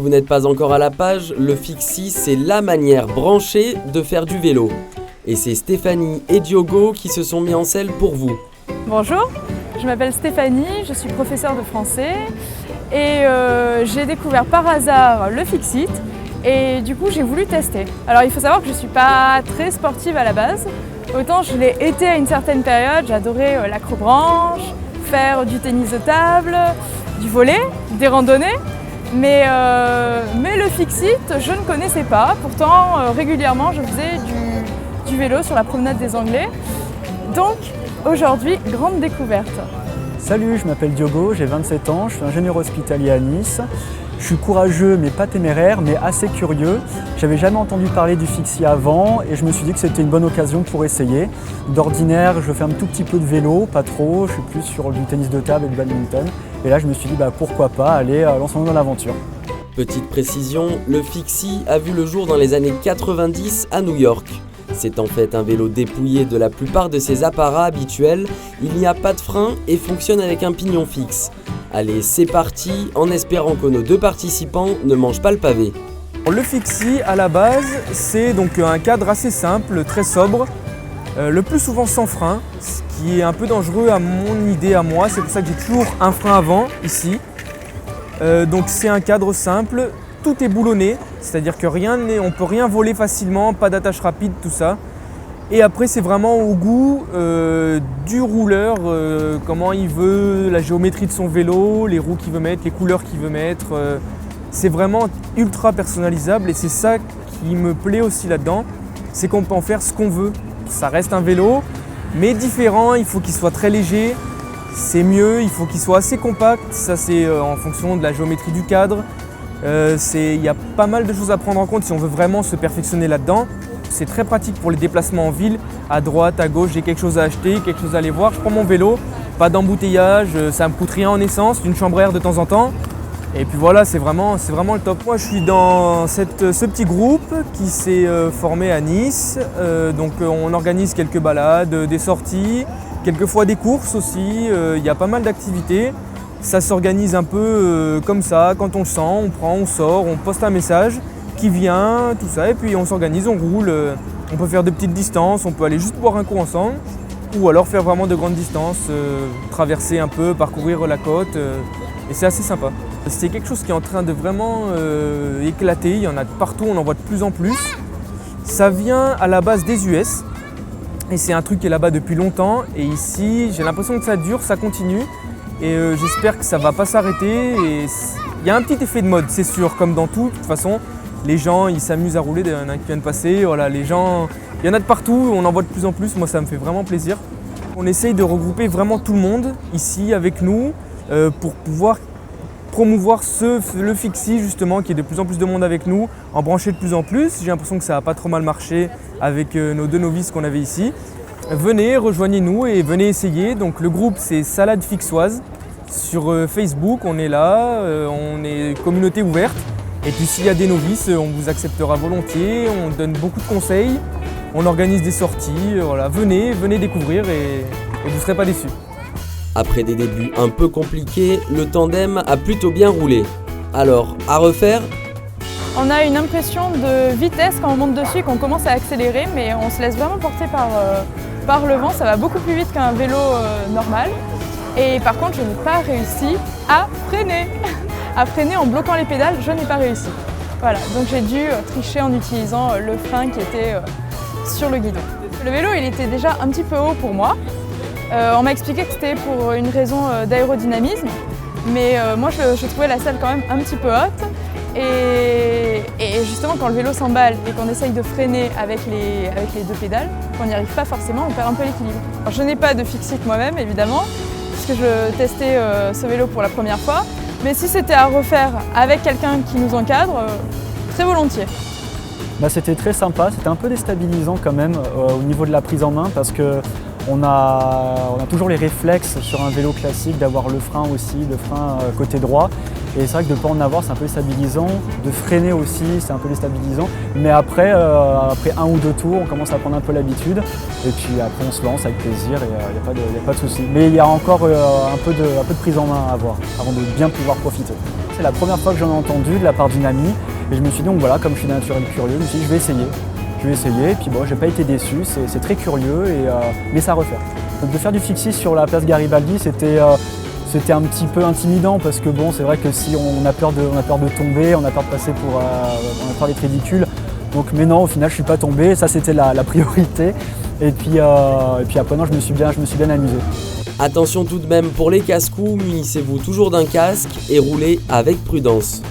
vous n'êtes pas encore à la page, le Fixie, c'est la manière branchée de faire du vélo. Et c'est Stéphanie et Diogo qui se sont mis en selle pour vous. Bonjour, je m'appelle Stéphanie, je suis professeure de français et j'ai découvert par hasard le Fixit et du coup j'ai voulu tester. Alors il faut savoir que je ne suis pas très sportive à la base, autant je l'ai été à une certaine période, j'adorais l'acrobranche, faire du tennis de table, du volley, des randonnées. Mais le Fixit, je ne connaissais pas. Pourtant, régulièrement, je faisais du vélo sur la promenade des Anglais. Donc, aujourd'hui, grande découverte. Salut, je m'appelle Diogo, j'ai 27 ans, je suis ingénieur hospitalier à Nice. Je suis courageux, mais pas téméraire, mais assez curieux. J'avais jamais entendu parler du Fixie avant et je me suis dit que c'était une bonne occasion pour essayer. D'ordinaire, je fais un tout petit peu de vélo, pas trop, je suis plus sur du tennis de table et du badminton. Et là, je me suis dit, pourquoi pas, allez, lançons-nous dans l'aventure. Petite précision, le Fixie a vu le jour dans les années 90 à New York. C'est en fait un vélo dépouillé de la plupart de ses apparats habituels, il n'y a pas de frein et fonctionne avec un pignon fixe. Allez, c'est parti, en espérant que nos deux participants ne mangent pas le pavé. Le Fixie, à la base, c'est donc un cadre assez simple, très sobre, le plus souvent sans frein, ce qui est un peu dangereux à mon idée, à moi. C'est pour ça que j'ai toujours un frein avant, ici. Donc c'est un cadre simple, tout est boulonné, c'est-à-dire que on ne peut rien voler facilement, pas d'attache rapide, tout ça. Et après c'est vraiment au goût du rouleur, comment il veut, la géométrie de son vélo, les roues qu'il veut mettre, les couleurs qu'il veut mettre. C'est vraiment ultra personnalisable et c'est ça qui me plaît aussi là-dedans, c'est qu'on peut en faire ce qu'on veut. Ça reste un vélo, mais différent, il faut qu'il soit très léger, c'est mieux, il faut qu'il soit assez compact, ça c'est en fonction de la géométrie du cadre. Il y a pas mal de choses à prendre en compte si on veut vraiment se perfectionner là-dedans. C'est très pratique pour les déplacements en ville, à droite, à gauche, j'ai quelque chose à acheter, quelque chose à aller voir, je prends mon vélo, pas d'embouteillage, ça me coûte rien en essence, une chambre à air de temps en temps. Et puis voilà, c'est vraiment le top. Moi je suis dans ce petit groupe qui s'est formé à Nice, donc on organise quelques balades, des sorties, quelquefois des courses aussi, il y a pas mal d'activités. Ça s'organise un peu comme ça, quand on le sent, on prend, on sort, on poste un message qui vient, tout ça, et puis on s'organise, on roule, on peut faire de petites distances, on peut aller juste boire un coup ensemble, ou alors faire vraiment de grandes distances, traverser un peu, parcourir la côte, et c'est assez sympa. C'est quelque chose qui est en train de vraiment éclater, il y en a de partout, on en voit de plus en plus. Ça vient à la base des US, et c'est un truc qui est là-bas depuis longtemps, et ici j'ai l'impression que ça dure, ça continue, et j'espère que ça va pas s'arrêter. Et il y a un petit effet de mode, c'est sûr, comme dans tout, de toute façon. Les gens, ils s'amusent à rouler, il y en a qui vient de passer, voilà, les gens, il y en a de partout, on en voit de plus en plus, moi ça me fait vraiment plaisir. On essaye de regrouper vraiment tout le monde ici avec nous pour pouvoir promouvoir le Fixie justement, qui est de plus en plus de monde avec nous, en brancher de plus en plus. J'ai l'impression que ça a pas trop mal marché avec nos deux novices qu'on avait ici. Venez, rejoignez-nous et venez essayer. Donc le groupe c'est Salade Fixoise. Sur Facebook, on est là, on est communauté ouverte. Et puis s'il y a des novices, on vous acceptera volontiers, on donne beaucoup de conseils, on organise des sorties, voilà. Venez découvrir et vous ne serez pas déçus. Après des débuts un peu compliqués, le tandem a plutôt bien roulé. Alors, à refaire ? On a une impression de vitesse quand on monte dessus et qu'on commence à accélérer, mais on se laisse vraiment porter par le vent, ça va beaucoup plus vite qu'un vélo normal. Et par contre, je n'ai pas réussi à freiner. À freiner en bloquant les pédales, je n'ai pas réussi. Voilà, donc j'ai dû tricher en utilisant le frein qui était sur le guidon. Le vélo, il était déjà un petit peu haut pour moi. On m'a expliqué que c'était pour une raison d'aérodynamisme, mais moi je trouvais la selle quand même un petit peu haute. Et justement, quand le vélo s'emballe et qu'on essaye de freiner avec les deux pédales, qu'on n'y arrive pas forcément, on perd un peu l'équilibre. Je n'ai pas de Fixit moi-même, évidemment, puisque je testais ce vélo pour la première fois. Mais si c'était à refaire avec quelqu'un qui nous encadre, très volontiers. C'était très sympa, c'était un peu déstabilisant quand même au niveau de la prise en main parce qu'on a toujours les réflexes sur un vélo classique d'avoir le frein aussi, le frein côté droit. Et c'est vrai que de ne pas en avoir, c'est un peu déstabilisant. De freiner aussi, c'est un peu déstabilisant. Mais après 1 ou 2 tours, on commence à prendre un peu l'habitude. Et puis après, on se lance avec plaisir et il n'y a pas de souci. Mais il y a encore un peu de prise en main à avoir avant de bien pouvoir profiter. C'est la première fois que j'en ai entendu de la part d'une amie. Et je me suis dit, donc voilà, comme je suis naturel curieux, je me suis dit, je vais essayer. Et puis bon, j'ai pas été déçu, c'est très curieux, mais ça à refaire. Donc de faire du fixie sur la place Garibaldi, c'était un petit peu intimidant parce que bon, c'est vrai que si on a peur de tomber, on a peur de passer on a peur d'être ridicule. Donc, mais non, au final, je suis pas tombé, ça c'était la priorité. Et puis après, non, je me suis bien amusé. Attention tout de même pour les casse-coups, munissez-vous toujours d'un casque et roulez avec prudence.